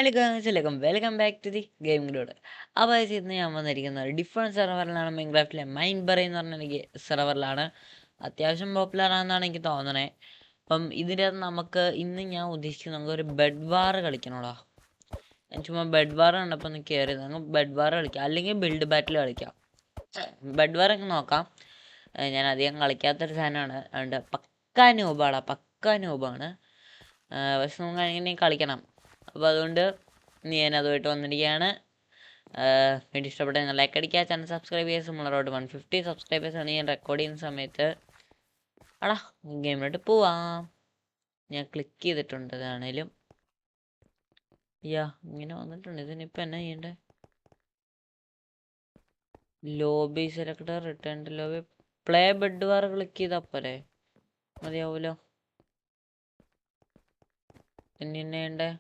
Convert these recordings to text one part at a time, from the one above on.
Welcome back to the ഗെയിമിലൂടെ. അപ്പോൾ ഇന്ന് ഞാൻ വന്നിരിക്കുന്നത് ഡിഫറെൻറ്റ് സെർവറിലാണ്. മൈൻക്രാഫ്റ്റിലെ മൈൻബറി എന്ന് പറഞ്ഞ എനിക്ക് സെർവറിലാണ്. അത്യാവശ്യം പോപ്പുലർ ആണെന്നാണ് എനിക്ക് തോന്നണേ. അപ്പം ഇതിൻ്റെ നമുക്ക് ഞാൻ ഉദ്ദേശിക്കുന്നത് നമുക്കൊരു ബെഡ് വാർ കളിക്കണോടാ. ഞാൻ ചുമ്മാ ബെഡ് വാർ കണ്ടപ്പോൾ ഒന്ന് കയറി നമുക്ക് ബെഡ് വാർ കളിക്കാം, അല്ലെങ്കിൽ ബിൽഡ് ബാറ്റിൽ കളിക്കാം. ബെഡ് വാർ ഒക്കെ നോക്കാം. ഞാൻ അധികം കളിക്കാത്തൊരു സാധനമാണ്, അതുകൊണ്ട് പക്കാ ന്യൂബാണ്. പക്ഷെ നമുക്ക് എങ്ങനെ കളിക്കണം. അപ്പോൾ അതുകൊണ്ട് ഞാൻ അതുമായിട്ട് വന്നിരിക്കുകയാണ്. വീഡിയോ ഇഷ്ടപ്പെട്ട ലൈക്ക് അടിക്കുക, ചാനൽ സബ്സ്ക്രൈബ് ചെയ്യുക. നമ്മളോട് 150 സബ്സ്ക്രൈബേഴ്സാണ് ഞാൻ റെക്കോർഡ് ചെയ്യുന്ന സമയത്ത്. ഗെയിമിലോട്ട് പോവാം. ഞാൻ ക്ലിക്ക് ചെയ്തിട്ടുണ്ട്. ഇതാണേലും ഇങ്ങനെ വന്നിട്ടുണ്ട്. ഇതിനിപ്പോൾ എന്നാ ചെയ്യണ്ടേ? Lobby selector, return to lobby, play bed war click ചെയ്താൽ പോരെ? മതിയാവൂലോ? പിന്നെ വേണ്ടേ?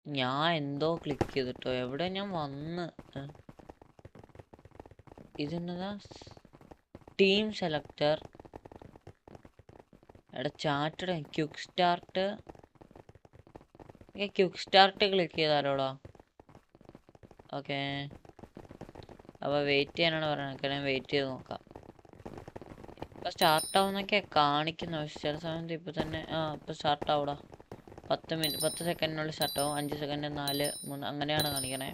ഞാൻ എന്തോ ക്ലിക്ക് ചെയ്തിട്ടോ, എവിടെ ഞാൻ വന്ന്. ഇതെന്നതാ? ടീം സെലക്ടർ, എടാ ചാറ്റടെ ക്വിക്ക് സ്റ്റാർട്ട് ക്ലിക്ക് ചെയ്താലോടാ. ഓക്കെ, അപ്പോൾ വെയിറ്റ് ചെയ്യാനാണ് പറയണത്. ഞാൻ വെയിറ്റ് ചെയ്ത് നോക്കാം. ഇപ്പോൾ സ്റ്റാർട്ടാവുന്നൊക്കെ കാണിക്കുന്നു, പക്ഷെ ചില സമയത്ത് ഇപ്പോൾ തന്നെ ഇപ്പോൾ സ്റ്റാർട്ടാവൂടാ. 10 സെക്കൻഡിനുള്ളിൽ സ്റ്റാർട്ടാവും. 5 സെക്കൻഡ്, 4, 3 അങ്ങനെയാണ് കാണിക്കണേ.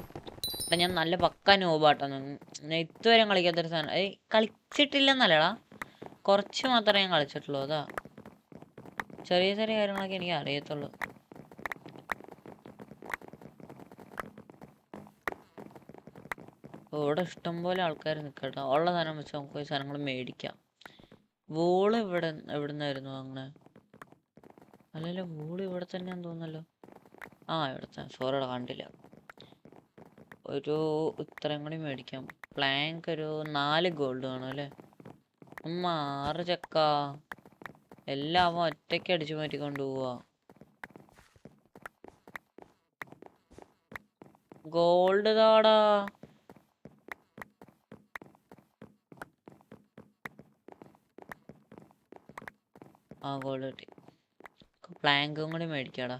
അപ്പം ഞാൻ നല്ല പക്ക നോബാട്ടോ. ഞാൻ ഇതുവരെ കളിക്കാത്തൊരു സാധനം. കളിച്ചിട്ടില്ലെന്നല്ലടാ, കുറച്ച് മാത്രമേ ഞാൻ കളിച്ചിട്ടുള്ളൂ. അതാ ചെറിയ ചെറിയ കാര്യങ്ങളൊക്കെ എനിക്ക് അറിയത്തുള്ളൂ. ഇവിടെ ഇഷ്ടംപോലെ ആൾക്കാർ നിൽക്കട്ടോ. ഉള്ള സാധനം വെച്ച് നമുക്ക് ഈ സാധനങ്ങൾ മേടിക്കാം. വോള് എവിടുന്നായിരുന്നു അങ്ങനെ? അല്ലല്ലോ, വോള് ഇവിടെ തന്നെയാന്ന് തോന്നല്ലോ. ഇവിടെ തന്നെ. സോറിയുടെ കണ്ടില്ല. ഒരു ഇത്രയും കൂടി മേടിക്കാം. പ്ലാങ്ക് ഒരു 4 ഗോൾഡ് വേണം അല്ലേ? 6 ചക്ക. എല്ലാം അവൻ ഒറ്റയ്ക്ക് അടിച്ചു മാറ്റിക്കൊണ്ട് പോവാ. ഗോൾഡ് താടാ. ഗോൾഡ് കിട്ടി. പ്ലാങ്കും കൂടി മേടിക്കാടാ.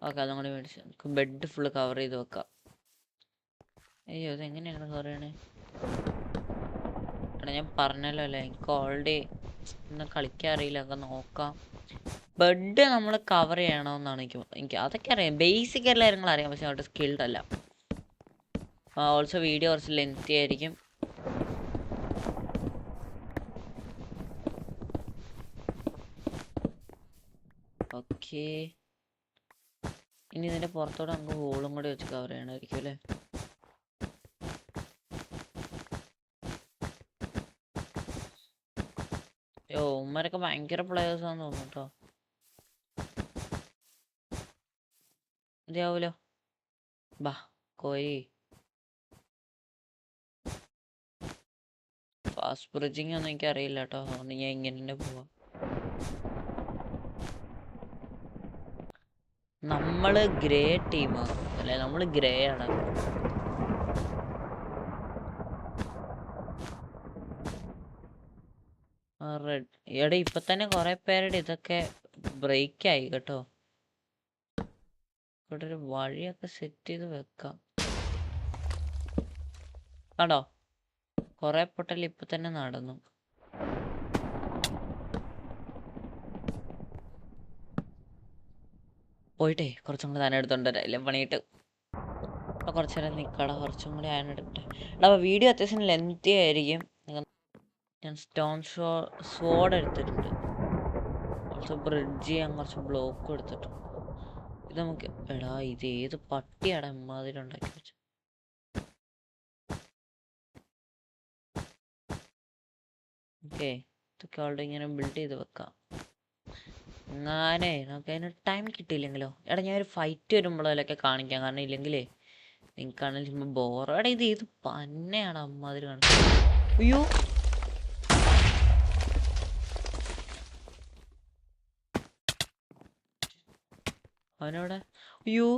ഓക്കെ, അതും കൂടി മേടിച്ചു. നമുക്ക് ബെഡ് ഫുള്ള് കവർ ചെയ്ത് വെക്കാം. അയ്യോ, ഇതെങ്ങനെയാണ് കവർ ചെയ്യണേ? എടാ ഞാൻ പറഞ്ഞല്ലോ അല്ലേ, എനിക്ക് ഓൾറെഡി ഒന്നും കളിക്കാൻ അറിയില്ല. ഒക്കെ നോക്കാം. ബെഡ് നമ്മൾ കവർ ചെയ്യണമെന്നാണ് എനിക്ക് അതൊക്കെ അറിയാം. ബേസിക് എല്ലാ കാര്യങ്ങളും അറിയാം, പക്ഷെ അവിടെ സ്കിൽഡ് അല്ല. ഓൾസോ വീഡിയോ കുറച്ച് ലെങ്തി ആയിരിക്കും. ഓക്കെ, ഇനി ഇതിൻ്റെ പുറത്തോടെ നമുക്ക് ഹോളും കൂടി വെച്ച് കവർ ചെയ്യണമായിരിക്കും അല്ലേ? ഉമ്മരൊക്കെ ഭയങ്കര പ്ലേയേഴ്സാന്ന് തോന്നുന്നു കേട്ടോ. മതിയാവൂലോ? ബാ കോയി. ഫാസ്റ്റ് ബ്രിഡ്ജിങ് ഒന്നും എനിക്ക് അറിയില്ല കേട്ടോ, അതുകൊണ്ട് ഞാൻ ഇങ്ങനെ തന്നെ പോവാം. നമ്മള് ഗ്രേ ടീമാണ് അല്ലേ? നമ്മള് ഗ്രേ ആണ്. റെഡ്. എടാ ഇപ്പൊ തന്നെ കുറെ പേരുടെ ഇതൊക്കെ ബ്രേക്ക് ആയി കേട്ടോ. ഇവിടെ ഒരു വഴിയൊക്കെ സെറ്റ് ചെയ്ത് വെക്കാം. കണ്ടോ, കുറെ പൊട്ടൽ ഇപ്പൊ തന്നെ നടന്നു. പോയിട്ടേ കുറച്ചും കൂടി തന്നെ എടുത്തോണ്ട് വരാം, ഇല്ല പണിയിട്ട്. അപ്പോൾ കുറച്ച് നേരം നിൽക്കടാ, കുറച്ചും കൂടി അയൺ എടുക്കട്ടെ. അപ്പോൾ വീഡിയോ അത്യാവശ്യം ലെങ്തി ആയിരിക്കും. ഞാൻ സ്റ്റോൺ സ്വോർഡ് എടുത്തിട്ടുണ്ട്. കുറച്ച് ബ്രിഡ്ജ് ചെയ്യാൻ കുറച്ച് ബ്ലോക്കും എടുത്തിട്ടുണ്ട്. ഇത് നമുക്ക് ഇത് ഏത് പട്ടിയാടാ ഇമ്മാതിരി ഉണ്ടാക്കി വെച്ചു? ഓക്കെ, ഇതൊക്കെ ഓൾറെഡി ഇങ്ങനെ ബിൽഡ് ചെയ്ത് വെക്കാം. നമുക്ക് അതിന് ടൈം കിട്ടിയില്ലെങ്കിലോ? ഞാനൊരു ഫൈറ്റ് വരുമ്പോഴൊക്കെ കാണിക്കാം. കാരണം ഇല്ലെങ്കിലേ നിങ്ങൾക്കാണെങ്കിൽ ചുമ്മാ ബോറ. ഇത് ഏത് പന്നയാണ് അമ്മാതിരി കാണിക്കുന്നത്? അയ്യോ, അവനവിടെ. അയ്യോ,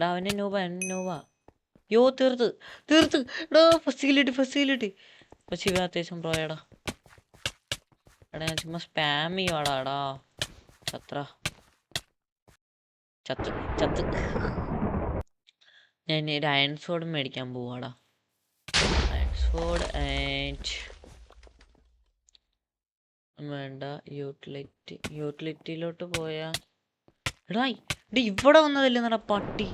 അവനെ നോവ. യോ, തീർത്ത്. ഫസ്റ്റ് കിട്ടി. പക്ഷെ ഇവ അത്യാവശ്യം പ്രോയടാ. എടാ ഞാൻ ചുമ്മാ സ്പാം ചെയ്യുവാടാ. ചത്ര ചത്ത് ചത്ത്. ഞാൻ ഒരു അയൺ സോഡ് മേടിക്കാൻ പോവാടാ. അയൺ സോഡ് ആൻഡ് വേണ്ട യൂട്ടിലിറ്റിയിലോട്ട് പോയാ എടാ ഇവിടെ വന്നതല്ലേ നട പട്ടി.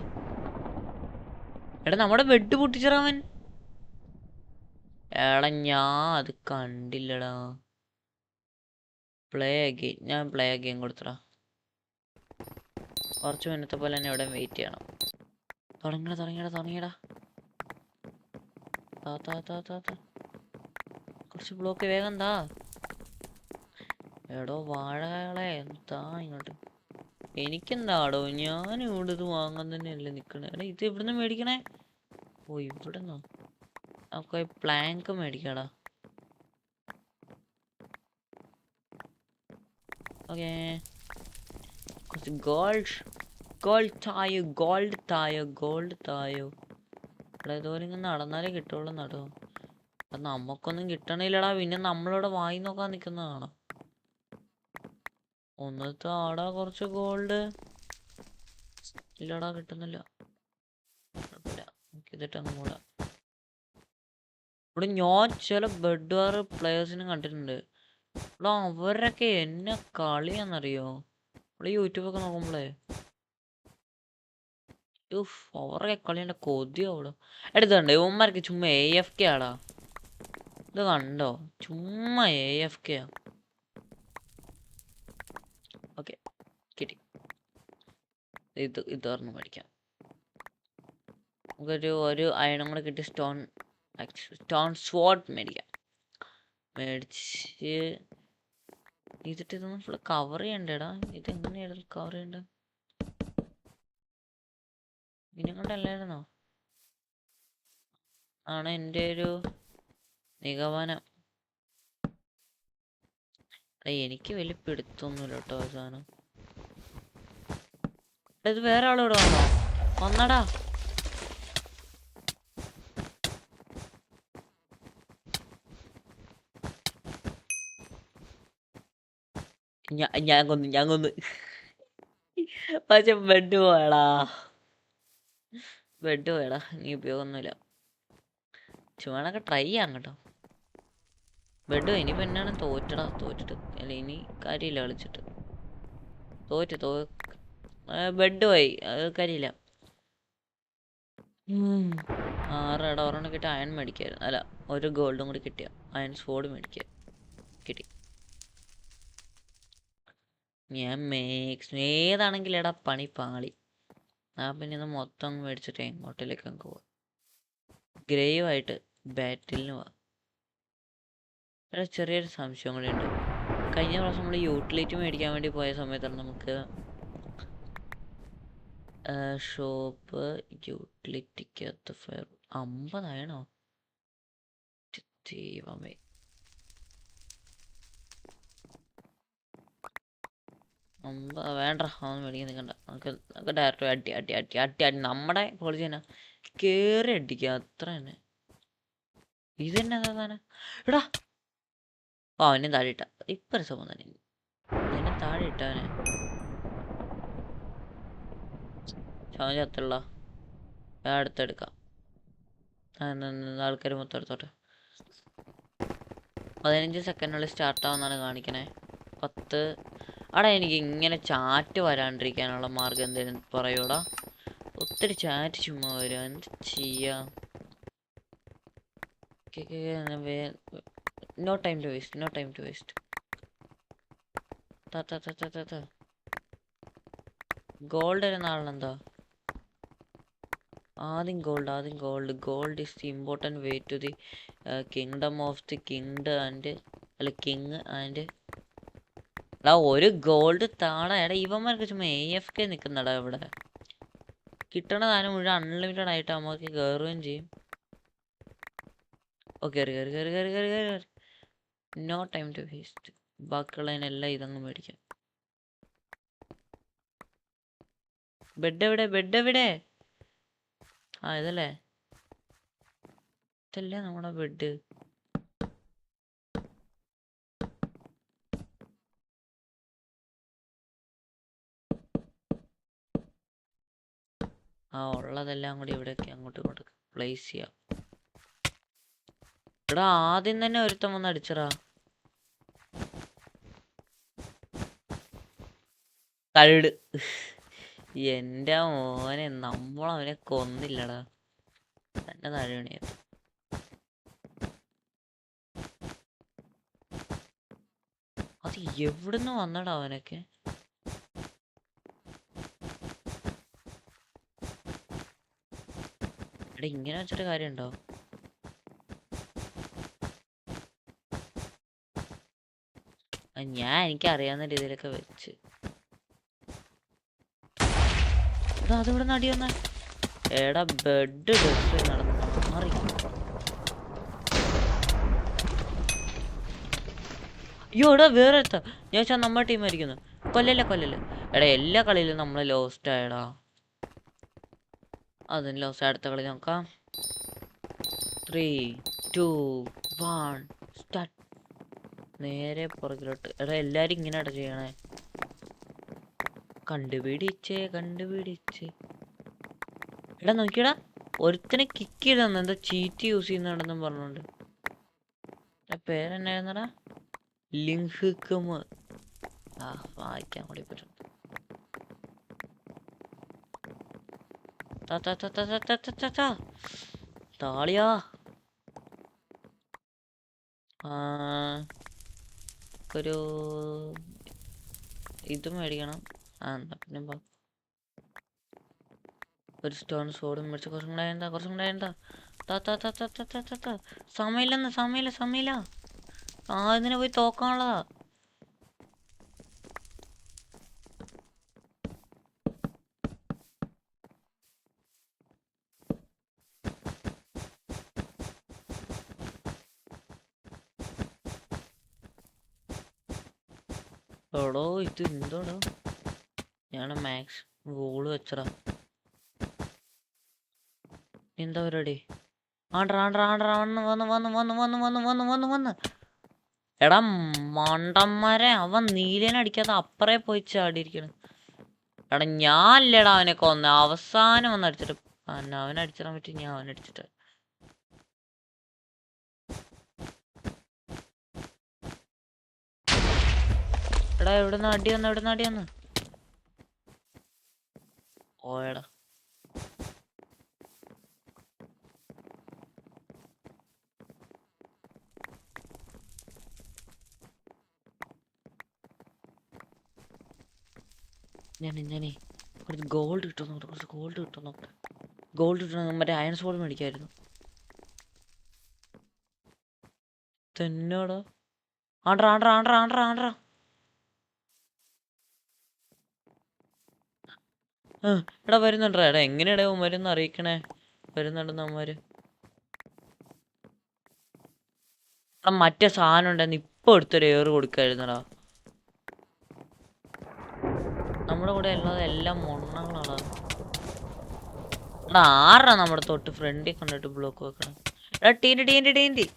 എടാ നമ്മുടെ ബെഡ് പൊട്ടിച്ചറാവൻ. എടാ ഞാൻ അത് കണ്ടില്ലടാ. ഞാൻ പ്ലേ അഗെയിൻ കൊടുത്തടാ. കുറച്ച് മിനിറ്റ് പോലെ തന്നെ ഇവിടെ വെയിറ്റ് ചെയ്യണം. തുടങ്ങിയടാ. കുറച്ച് ബ്ലോക്ക് വേഗം താ. എടോ വാഴകളെ എന്താ ഇങ്ങോട്ട്. എനിക്കെന്താടോ, ഞാൻ ഇവിടെ ഇത് വാങ്ങാൻ തന്നെയല്ലേ നിക്കണേ. എടാ ഇത് ഇവിടുന്ന് മേടിക്കണേ. ഓ ഇവിടുന്നോ. നമുക്ക് പ്ലാങ്ക് മേടിക്കാടാ. ഓക്കേ കുറച്ച് ഗോൾഡ് തായോ. എടാ ഇതുപോലെ ഇങ്ങനെ നടന്നാലേ കിട്ടുള്ളൂ നടോ. അത് നമുക്കൊന്നും കിട്ടണില്ലടാ. പിന്നെ നമ്മളിവിടെ വായി നോക്കാൻ നിക്കുന്നതാണോ. ഒന്ന് താടാ കുറച്ച് ഗോൾഡ്. ഇല്ലടാ കിട്ടുന്നില്ല. ഇതിട്ടൊന്നും കൂടെ ഇവിടെ ഞാൻ ചില ബെഡ് വാർ പ്ലേയേഴ്സിനെ കണ്ടിട്ടുണ്ട്. ഇവിടെ അവരൊക്കെ എന്നെ കളിയാന്നറിയോ. ഇവിടെ യൂട്യൂബൊക്കെ നോക്കുമ്പോളേ അവരൊക്കെ കളിയുടെ കൊതിയോ അവിടെ. എടുത്തുണ്ട് ഇവന്മാർക്ക് ചുമ്മാ AFK ആടാ. ഇത് കണ്ടോ, ചുമ്മാ AFK. ഓക്കെ കിട്ടി. ഇത് പറഞ്ഞു മേടിക്കാം. ഒരു അയണും കൂടെ കിട്ടി. സ്റ്റോൺ സ്വാഡ് മേടിക്കാം. മേടിച്ച് ഇതൊന്നും ഫുള്ള് കവർ ചെയ്യണ്ടേടാ. ഇത് എങ്ങനെയാണ് കവർ ചെയ്യണ്ട. ഇതിനെ കൊണ്ടല്ലായിരുന്നോ ആണ് എൻ്റെ ഒരു നിഗമനം. എനിക്ക് വലിയ പിടുത്തൊന്നുമില്ല കേട്ടോ സാധനം. ഇത് വേറെ ആളിവിടെ വന്നടാ. ഞാൻ കൊന്നു. പക്ഷെ ബെഡ് പോയടാ. നീ ഉപയോഗമൊന്നുമില്ല. ചുമ്മാണൊക്കെ ട്രൈ ചെയ്യാം കേട്ടോ. ബെഡ് ഇനിയിപ്പോ എന്നാണ് തോറ്റിട്ട് അല്ല ഇനി കാര്യമില്ല കളിച്ചിട്ട്. ബെഡ് പോയി അത് കാര്യമില്ല. 6 ഒരെണ്ണം കിട്ടിയ അയൺ മേടിക്കായിരുന്നു. അല്ല ഒരു ഗോൾഡും കൂടി കിട്ടിയ അയൺ സ്വോർഡ് മേടിക്കുക കിട്ടി. ഞാൻ ഏതാണെങ്കിലും എടാ പണി പാളി. പിന്നെ ഇത് മൊത്തം മേടിച്ചിട്ട് എങ്ങോട്ടിലേക്ക് അങ്ങ് പോവാ. ഗ്രേവായിട്ട് ബാറ്റിലിന് പോവാ. ചെറിയൊരു സംശയം കൂടി ഉണ്ട്. കഴിഞ്ഞ പ്രാവശ്യം നമ്മൾ യൂട്ടിലിറ്റി മേടിക്കാൻ വേണ്ടി പോയ സമയത്താണ് നമുക്ക് ഷോപ്പ് യൂട്ടിലിറ്റിക്കകത്ത് ഫെയർ 50 ആയണോ. ദൈവമേ വേണ്ട അതൊന്നും മേടിക്കാൻ നിൽക്കണ്ട. നമുക്ക് ഡയറക്റ്റ് അടി നമ്മുടെ പോളിസി തന്നെ കേറി അടിക്കുക അത്ര തന്നെ. ഇത് തന്നെ സാധനം എടാ. അവനെ താഴെ ഇട്ട ഇപ്പൊ രസം തന്നെ. എന്നെ താഴെ ഇട്ടവനെ ചത്തുള്ള അടുത്തെടുക്കാം. ആൾക്കാർ മൊത്തം എടുത്തോട്ടെ. 15 സെക്കൻഡിനുള്ളിൽ സ്റ്റാർട്ടാവുന്നാണ് കാണിക്കണേ. 10. അവിടെ എനിക്ക് ഇങ്ങനെ ചാറ്റ് വരാണ്ടിരിക്കാനുള്ള മാർഗം എന്തെങ്കിലും പറയൂടാ. ഒത്തിരി ചാറ്റ് ചുമ്മാ വരും. എന്ത് ചെയ്യാ. No time to waste. Gold വരുന്ന ആളിനെന്താ. ആദ്യം gold is the important way to the kingdom of the king and എടാ ഒരു ഗോൾഡ് താടാ. എടാ ഇവന്മാർക്ക് ചുമ്മാ AFK നിൽക്കുന്നടാ ഇവിടെ. കിട്ടണ സാധനം മുഴുവൻ അൺലിമിറ്റഡ് ആയിട്ട് നമുക്ക് കയറുകയും ചെയ്യും. കയറി. No time to waste. ബാക്കിയുള്ളതിനെല്ലാം ഇതങ്ങ് മേടിക്കാം. ബെഡ് എവിടെ. ഇതല്ലേ നമ്മുടെ ബെഡ്. ആ ഉള്ളതെല്ലാം കൂടി ഇവിടെയൊക്കെ അങ്ങോട്ടും ഇങ്ങോട്ട് പ്ലേസ് ചെയ്യാം. എടാ ആദ്യം തന്നെ ഒരുത്തം വന്ന് അടിച്ചടാ. കഴുട്. എന്റെ മോനെ, നമ്മളവനെ കൊന്നില്ലടാ. തന്നെ താഴെയായിരുന്നു. അത് എവിടുന്ന് വന്നടാ അവനൊക്കെ? എടാ ഇങ്ങനെ വെച്ചിട്ട് കാര്യമുണ്ടോ? എനിക്കറിയാവുന്ന രീതിയിലൊക്കെ വെച്ച്. അതിവിടെ നടി വന്ന എടാ ബെഡ് ഡെസ്റ്റിൽ നടന്ന് മാറി. അയ്യോ എടാ വേറെ എത്താ ഞാൻ വെച്ചാൽ നമ്മുടെ ടീം ആയിരിക്കുന്നു. കൊല്ലല്ലേ എടാ എല്ലാ കളിയിലും നമ്മൾ ലോസ്റ്റ് ആയടാ. അതും ലോസ്റ്റ്. അടുത്ത കളി നോക്കാം. 3, 2, 1 സ്റ്റാർട്ട്. നേരെ പുറകിലോട്ട്. എടാ എല്ലാരും ഇങ്ങനെ ചെയ്യണേ. കണ്ടുപിടിച്ചേ. എടാ നോക്കിയടാ, ഒരുത്തനെ കിക്ക് ചെയ്ത് തന്നെ എന്താ ചീറ്റ് യൂസ് ചെയ്യുന്നുണ്ടെന്നും പറഞ്ഞോണ്ട്. പേരെന്നായിരുന്നടാ? ലിങ്ക്കം. വായിക്കാൻ കൂടി പറ്റും. താളിയാ. ഒരു ഇത് മേടിക്കണം. എന്നാ പിന്നെ ഒരു സ്റ്റോൺ സോഡും മേടിച്ച് കുറച്ചും കൂടെ എന്താ. സമയമില്ല. ഇതിനെ പോയി തോക്കാനുള്ളതാ. എടോ ഇത് എന്തോടോ? ഞാൻ മാക്സ് ഗോള് വെച്ചടാ. എന്താ പരിപാടി? വന്ന്. എടാ മണ്ടന്മാരെ, അവൻ നീലേനടിക്കാതെ അപ്പറേ പോയി ചാടിയിരിക്കണ്. എടാ ഞാനല്ലേടാ അവനെ കൊന്ന. അവസാനം വന്ന് അടിച്ചിട്ട് അവനടിച്ചിടാൻ പറ്റി. ഞാൻ അവനടിച്ചിട്ട്. എടാ എവിടുന്ന് അടി വന്ന് ഓയടാ. ഞാനേ കുറച്ച് ഗോൾഡ് കിട്ടും നോക്കട്ടെ. ഗോൾഡ് കിട്ടണം. മറ്റേ അയൺ സോഡ് മേടിക്കായിരുന്നു. തന്നെടാ. ആണ്ട്രാ. എടാ വരുന്നുണ്ടാ. എടാ എങ്ങനെയാടാ വരുന്ന അറിയിക്കണേ. വരുന്നുണ്ടെന്ന് അവന്മാര്. എടാ മറ്റേ സാധനം ഉണ്ടെന്ന് ഇപ്പൊ എടുത്തൊരു ഏറ് കൊടുക്കായിരുന്നടാ. നമ്മുടെ കൂടെ ഉള്ളത് എല്ലാം മൊണ്ണങ്ങളാണ്. എടാ ആറാ നമ്മുടെ തൊട്ട് ഫ്രണ്ടിൽ കണ്ടിട്ട് ബ്ലോക്ക് വെക്കണം. എടാ ടീൻറ്റി.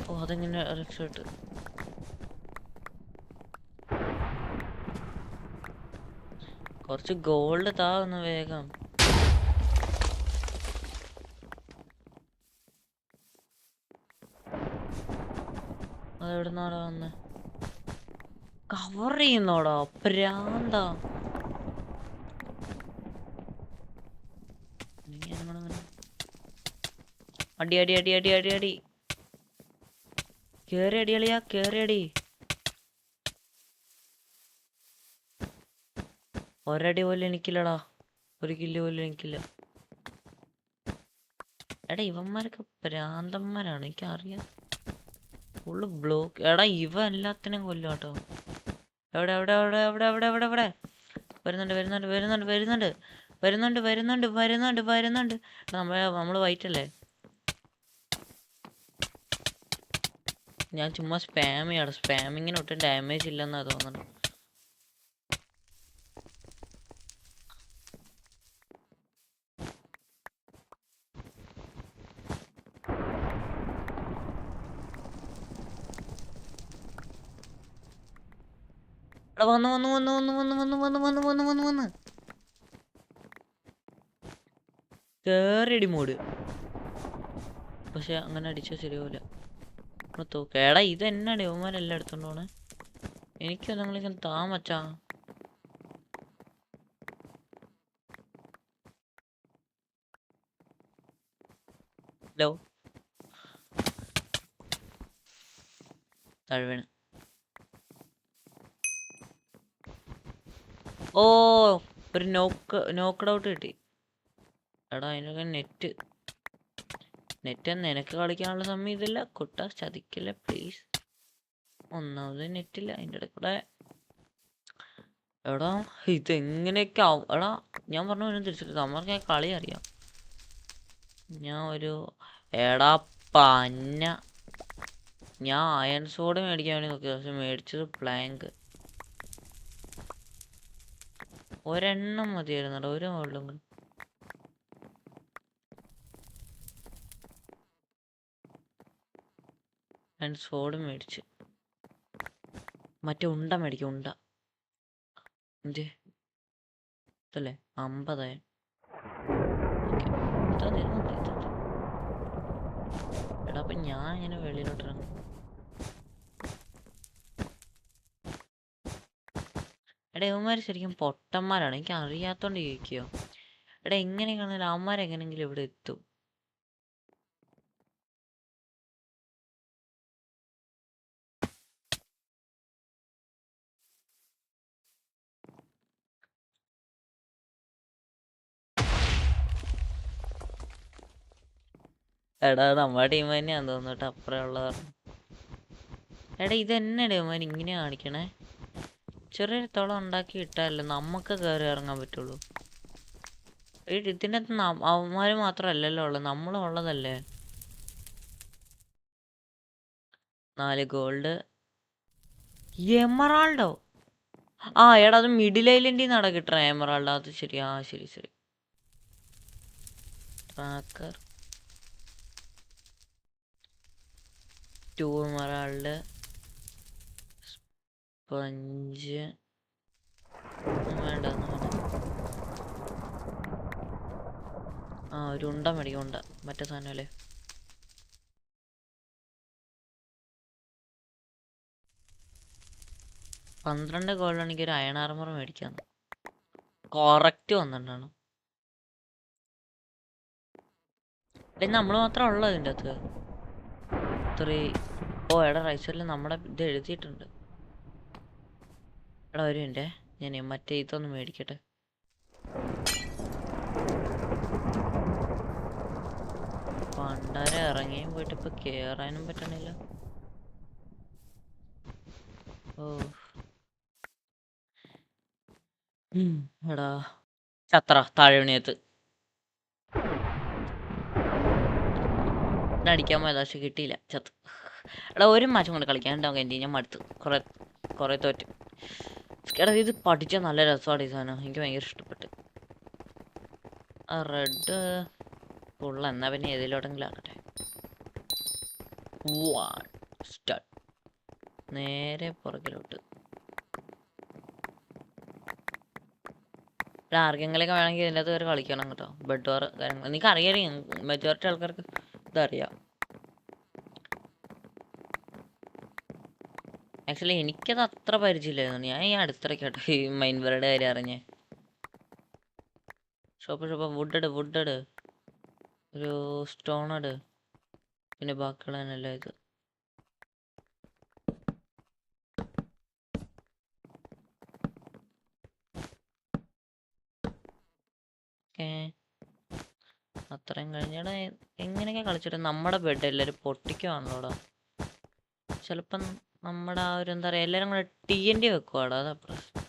ഓ അതെങ്ങനെ രക്ഷപ്പെട്ട്. കുറച്ച് ഗോൾഡ് താ ഒന്ന് വേഗം. അതെവിടുന്നാടാ വന്ന് കവർ ചെയ്യുന്നോടാ പ്രാന്താ. അടി കേറി അടിയളിയാ കേറി. ഒരടി പോലും എനിക്കില്ലടാ. ഒരു കില്ല് പോലും എനിക്കില്ല. എടാ ഇവന്മാരൊക്കെ പ്രാന്തന്മാരാണ്, എനിക്കറിയാം. Full block. എടാ ഇവ എല്ലാത്തിനും കൊല്ലും കേട്ടോ. എവിടെ വരുന്നുണ്ട്. നമ്മള് വൈറ്റല്ലേ. ഞാൻ ചുമ്മാ സ്പാം ചെയ്യാണ്. സ്പാമിങ്ങിന് ഒട്ടും ഡാമേജ് ഇല്ലെന്നാ തോന്നുന്നു. വന്ന് വന്ന് വന്ന് വന്ന് വന്ന് വന്ന് വന്ന് വന്ന് വന്ന് വന്ന് വന്ന് കേറിയടി മോഡ്. പക്ഷെ അങ്ങനെ അടിച്ചാൽ ശരിയാവില്ല. കേടാ ഇത് എന്നാണ് യവന്മാരെല്ലാം എടുത്തോണ്ട് പോണേ. എനിക്കൊന്നെങ്കിലും താമച്ചാ. ഹലോ തഴുവണ്. ഓ ഒരു നോക്കഡ് ഔട്ട് കിട്ടി. എടാ അതിനൊക്കെ നെറ്റ് നിനക്ക് കളിക്കാനുള്ള സമയം ഇതില്ല കുട്ട, ചതിക്കില്ല പ്ലീസ്. ഒന്നാമത് നെറ്റില്ല, അതിൻ്റെ ഇടയിൽ കൂടെ. എടാ ഇതെങ്ങനെയൊക്കെ ആവും. എടാ ഞാൻ പറഞ്ഞു വരും തിരിച്ചിട്ട് നമ്മൾക്ക് കളി അറിയാം. ഞാൻ ഒരു എടാ പന്ന ഞാൻ അയൺ സോഡ് മേടിക്കാൻ വേണ്ടി നോക്കി, പക്ഷെ മേടിച്ചത് പ്ലാങ്ക്. ഒരെണ്ണം മതിയായിരുന്നു. ഒരു മുകളിലും അയൺ സോഡ് മേടിച്ച് മറ്റേ ഉണ്ട മേടിക്കും. ഉണ്ട ഇതല്ലേ 50. എടാ അപ്പൊ ഞാൻ ഇങ്ങനെ വെളിയിലോട്ട് ഇറങ്ങും. എടാ ഇവന്മാർ ശരിക്കും പൊട്ടന്മാരാണ്. എനിക്ക് അറിയാത്തോണ്ട് ചോദിക്കുകയോ. എടാ എങ്ങനെയാണെങ്കിലും അവന്മാരെങ്ങനെങ്കിലും ഇവിടെ എത്തും. എടാ നമ്മുടെ ടീം തന്നെയാന്ന് തോന്നിട്ട് അപ്പുറം ഉള്ളവർ. എടാ ഇതെന്നെടാ ഇവന്മാർ ഇങ്ങനെ കാണിക്കണേ. ചെറിയൊരു തുളം ഉണ്ടാക്കി ഇട്ടാലേ നമുക്ക് കയറി ഇറങ്ങാൻ പറ്റുള്ളൂ. ഇതിൻ്റെ അകത്ത് അവന്മാർ മാത്രമല്ലല്ലോ ഉള്ളത്, നമ്മളും ഉള്ളതല്ലേ. 4 ഗോൾഡ്. എമറാൾഡോ. ആ എടാ അത് മിഡിൽ ഐലൻഡിൽ നിന്നാണ് കിട്ടണ എമറാൾഡ്. അത് ശരി. ആ ശരി ശരി. ട്രാക്കർ 2 എമറാൾഡ് സ്പഞ്ച് വേണ്ട. ആ ഒരു ഉണ്ട മേടിക്കും. ഉണ്ട മറ്റേ സാധനം അല്ലേ. $12 ഗോൾഡ് ആണെങ്കിൽ ഒരു അയൺ ആർമർ മേടിക്കാം. കറക്റ്റ് വന്നിട്ടാണ്. നമ്മൾ മാത്രമേ ഉള്ളൂ ഇതിൻ്റെ അകത്ത്. 3. ഓ എടാ റൈസറിൽ നമ്മുടെ ഇത് എഴുതിയിട്ടുണ്ട്. എടാ ഒരു മിനിറ്റ്, ഞാൻ മറ്റേ ഇതൊന്ന് മേടിക്കട്ടെ. പണ്ടാരെ ഇറങ്ങിയും പോയിട്ട് ഇപ്പൊ കേറാനും പറ്റണില്ല. ഓ എടാ ചത്ര താഴെണിയത്ത് അടിക്കാൻ പോയതാ, പക്ഷെ കിട്ടിയില്ല. ചത്ത്. എടാ ഒരു മാച്ചും കൊണ്ട് കളിക്കാനുണ്ടാവും എൻ്റെ. ഞാൻ മടുത്ത് കുറെ തോറ്റ്. എടാ ഇത് പഠിച്ചാൽ നല്ല രസമാണ് ഈ സാധനം. എനിക്ക് ഭയങ്കര ഇഷ്ടപ്പെട്ട്. ആ റെഡ് ഫുള്ള എന്നാ പിന്നെ ഏതിലോട്ടെങ്കിലും ആക്കട്ടെ. സ്റ്റാർട്ട്. നേരെ പുറകിലോട്ട്. ആർക്കെങ്കിലൊക്കെ വേണമെങ്കിൽ ഇതിൻ്റെ അകത്ത് കയറി കളിക്കണം കേട്ടോ. ബെഡ് വാർ കാര്യങ്ങൾ എനിക്ക് അറിയാം. മെജോറിറ്റി ആൾക്കാർക്ക് ഇതറിയാം. ആക്ച്വലി എനിക്കത് അത്ര പരിചയമില്ലായിരുന്നു. ഞാൻ ഈ അടുത്തിടയ്ക്കാട്ടോ ഈ മൈൻ വേർഡ് കാര്യം അറിഞ്ഞേ. ഷോപ്പ് വുഡ് ഒരു സ്റ്റോൺ പിന്നെ ബാക്കിയുള്ളതിനെല്ലാം ഇത്. അത്രയും കഴിഞ്ഞടാ. എങ്ങനെയൊക്കെ കളിച്ചിട്ട് നമ്മുടെ ബെഡ് എല്ലാവരും പൊട്ടിക്കുവാണല്ലോടാ. ചിലപ്പം നമ്മുടെ ആ ഒരു എന്താ പറയുക എല്ലാവരും കൂടെ TNT വെക്കുവാടാ. അതാ പ്രശ്നം.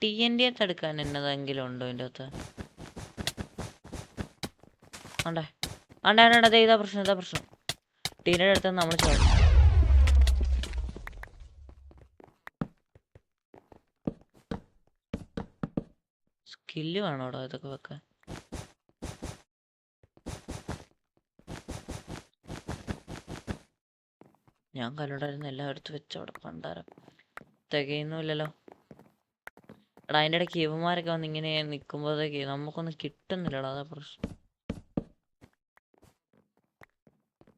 TNT എടുക്കാൻ എന്നതെങ്കിലും ഉണ്ടോ ഇതിൻ്റെ അകത്ത്? ആണ്ടേ ഇതാ പ്രശ്നം. TNT എടുത്ത് നമ്മൾ ചോദിച്ചു. സ്കില്ല് വേണോടാ ഇതൊക്കെ വെക്കാൻ. ഞാൻ കല്ലുണ്ടായിരുന്നു എല്ലായിടത്തും വെച്ചവിടെ പണ്ടാരം. തികയുന്നില്ലല്ലോ. എടാ അതിൻ്റെ ഇടയ്ക്ക് ഇവന്മാരൊക്കെ വന്ന് ഇങ്ങനെ നിൽക്കുമ്പോഴത്തേക്ക് നമുക്കൊന്നും കിട്ടുന്നില്ലടാ, അതാ പ്രശ്നം.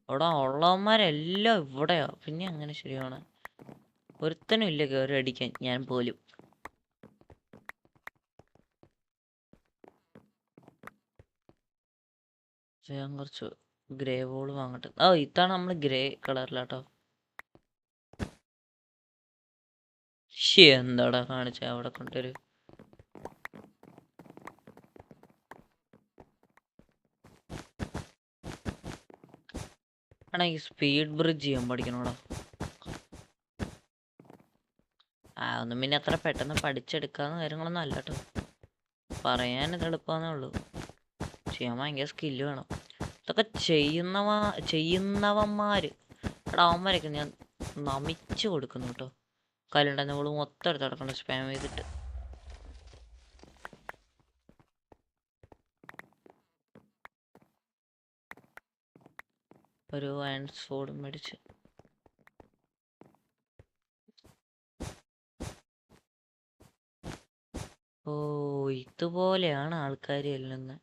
അവിടെ ഉള്ളവന്മാരെല്ലാം ഇവിടെയാ, പിന്നെ അങ്ങനെ ശരിയാണ്. ഒരുത്തനും ഇല്ല കയറി അടിക്കാൻ, ഞാൻ പോലും. ഞാൻ കുറച്ച് ഗ്രേ വോൾ വാങ്ങട്ടെ. ഇതാണ് നമ്മൾ ഗ്രേ കളറിലാട്ടോ. എന്താടാ കാണിച്ച അവിടെ കൊണ്ടൊരു ആണെ സ്പീഡ് ബ്രിഡ്ജ് ചെയ്യാൻ പഠിക്കണോടാ. ഒന്നും പിന്നെ അത്ര പെട്ടെന്ന് പഠിച്ചെടുക്കാവുന്ന കാര്യങ്ങളൊന്നും അല്ല കേട്ടോ. പറയാനിത് എളുപ്പമെന്നേ ഉള്ളൂ, ചെയ്യാൻ ഭയങ്കര സ്കില്ല് വേണം. ഇതൊക്കെ ചെയ്യുന്നവന്മാര് എടാ അവന്മാരൊക്കെ ഞാൻ നമിച്ചു കൊടുക്കുന്നു കേട്ടോ. കല്ലുണ്ടെന്ന് പോലും മൊത്തം എടുത്ത് നടക്കണം സ്പാം ചെയ്തിട്ട്. ഒരു അയൺ സോഡും മേടിച്ച്. ഇതുപോലെയാണ് ആൾക്കാർ എല്ലുന്നത്.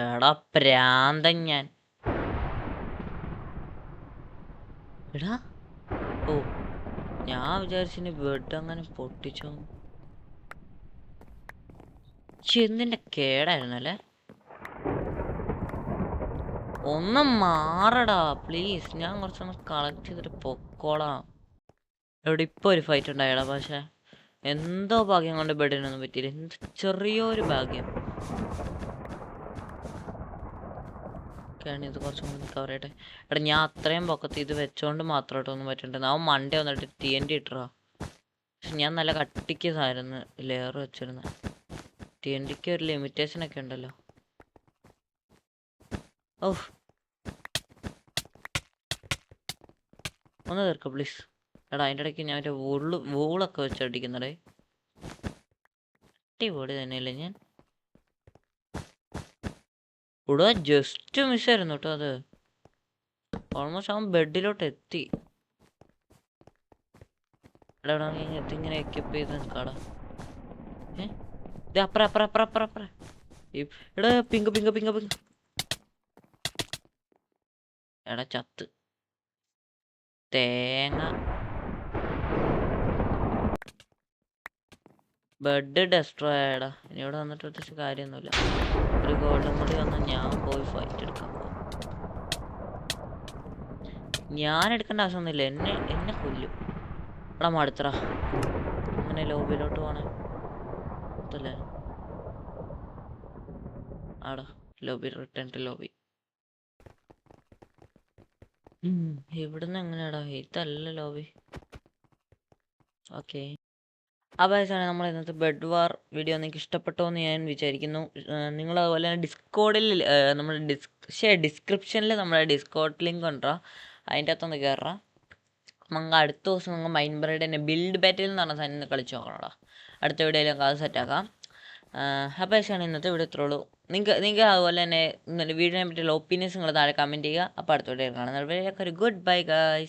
എടാ പ്രാന്തൻ ഞാൻ. എടാ ഞാൻ വിചാരിച്ചിനി ബെഡ് അങ്ങനെ പൊട്ടിച്ചോ. ചെന്നിന്റെ കേടായിരുന്നല്ലേ. ഒന്ന് മാറടാ പ്ലീസ്, ഞാൻ കുറച്ചൊന്ന് കളക്ട് ചെയ്തിട്ട് പൊക്കോളാം. ഇവിടെ ഇപ്പൊ ഒരു ഫൈറ്റ് ഉണ്ടായടാ, പക്ഷെ എന്തോ ഭാഗ്യം കൊണ്ട് ബെഡിനൊന്നും പറ്റിയില്ല. എന്ത് ചെറിയൊരു ഭാഗ്യം. ഇത് കുറച്ചും കൂടി കവർ ചെയ്യട്ടെ. എടാ ഞാൻ അത്രയും പൊക്കത്ത് ഇത് വെച്ചോണ്ട് മാത്രമായിട്ട് ഒന്നും പറ്റണ്ടേ. അവൻ മണ്ടേ വന്നിട്ട് TNT ഇട്ടറാ. പക്ഷെ ഞാൻ നല്ല കട്ടിക്ക് സായിരുന്നു ലെയർ വെച്ചിരുന്നത്. TNTക്ക് ഒരു ലിമിറ്റേഷൻ ഒക്കെ ഉണ്ടല്ലോ. ഒന്ന് തീർക്ക പ്ലീസ്. എടാ അതിൻ്റെ ഇടയ്ക്ക് ഞാൻ ഒരു വൂളൊക്കെ വെച്ച് അടിക്കുന്നടേ. അടിപൊളി തന്നെയല്ലേ ഞാൻ. ഇവിടെ ജസ്റ്റ് മിസ്സായിരുന്നു കേട്ടോ അത്. ഓൾമോസ്റ്റ് അവൻ ബെഡിലോട്ട് എത്തി. എടാ ഇങ്ങനെ എക്യൂപ്പ് ചെയ്ത് നിൽക്കാടാ. ഇത് അപ്പറ എടാ പിങ്ക്. എടാ ചത്ത് തേങ്ങ. ബെഡ് ഡെസ്ട്രോയ് ആയടാ. ഇനി ഇവിടെ വന്നിട്ട് പ്രത്യേകിച്ച് കാര്യമൊന്നുമില്ല. ഒരു ഗോൾഡൻ കൂടി വന്നാൽ ഞാൻ പോയി ഫൈറ്റ് എടുക്കാൻ പോകും. ഞാൻ എടുക്കേണ്ട ആവശ്യമൊന്നുമില്ല, എന്നെ കൊല്ലും. എടാ മടുത്തറ അങ്ങനെ ലോബിയിലോട്ട് പോണേ അതല്ലേ. ആടാ ലോബി, റിട്ടേൺ ടു ലോബി. ഇവിടുന്ന് എങ്ങനെയാടാ? ഇതല്ല ലോബി. ഓക്കെ. അപ്പോഴാണ് നമ്മൾ ഇന്നത്തെ ബെഡ് വാർ വീഡിയോ നിങ്ങൾക്ക് ഇഷ്ടപ്പെട്ടോ എന്ന് ഞാൻ വിചാരിക്കുന്നു. നിങ്ങൾ അതുപോലെ തന്നെ ഡിസ്കോഡിൽ നമ്മുടെ ഡിസ്ക്രിപ്ഷനിൽ നമ്മുടെ ഡിസ്കോഡ് ലിങ്ക് കൊണ്ടുവരാം. അതിൻ്റെ അകത്തൊന്ന് കയറാം. നമുക്ക് അടുത്ത ദിവസം നമുക്ക് മൈൻബ്രയുടെ തന്നെ ബിൽഡ് ബാറ്റിൽ എന്ന് പറഞ്ഞ സാധനം കളിച്ച് നോക്കണോടാ. അടുത്ത വീഡിയോയിലൊക്കെ അത് സെറ്റാക്കാം. അപ്പോൾ ഇന്നത്തെ വീഡിയോ ഇത്രേ ഉള്ളൂ. നിങ്ങൾക്ക് അതുപോലെ തന്നെ വീഡിയോനെ പറ്റിയുള്ള ഒപ്പീനിയൻസ് നിങ്ങൾ താഴെ കമൻറ്റ് ചെയ്യുക. അപ്പോൾ അടുത്ത വീഡിയോ കാണുന്നത് വരെ ഒരു ഗുഡ് ബൈ ഗായ്സ്.